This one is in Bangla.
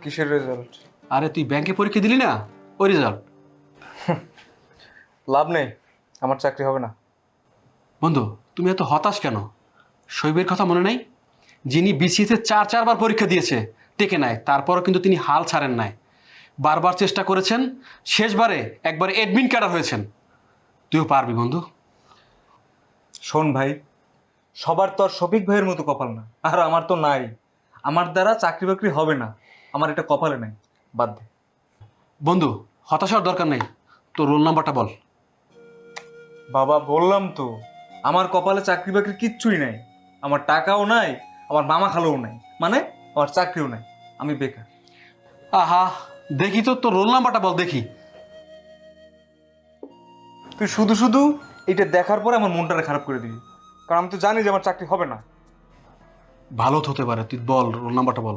কিসের রেজাল্ট? আরে তুই ব্যাংকে পরীক্ষা দিলি না, ওই রেজাল্ট। লাভ নেই, আমার চাকরি হবে না। বন্ধু তুমি এত হতাশ কেন? শৈবের কথা মনে নাই? যিনি বিসিএতে চারবার পরীক্ষা দিয়েছে, টেকে নাই, তারপরও কিন্তু তিনি হাল ছাড়েন নাই। বারবার চেষ্টা করেছেন, শেষবারে একবারে অ্যাডমিন ক্যাডার হয়েছেন। তুইও পারবি বন্ধু। শোন ভাই, সবার তো আর শফিক ভাইয়ের মতো কপাল না, আর আমার তো নাই। আমার দ্বারা চাকরি বাকরি হবে না, আমার এটা কপালে নাই। বাদ দে। বন্ধু হতাশার দরকার নেই, তোর রোল নাম্বারটা বল। বাবা বললাম তো, আমার কপালে চাকরি বাকরি কিচ্ছুই নাই। আমার টাকাও নাই, আমার মামা খালোও নাই, মানে আমার চাকরিও নাই। আমি বেকার। আহা, দেখি তো তোর রোল নাম্বারটা বল দেখি। তুই শুধু শুধু এটা দেখার পরে আমার মনটা খারাপ করে দিবি, কারণ আমি তো জানি যে আমার চাকরি হবে না। ভালো তো হতে পারে, তুই বল রোল নাম্বারটা বল।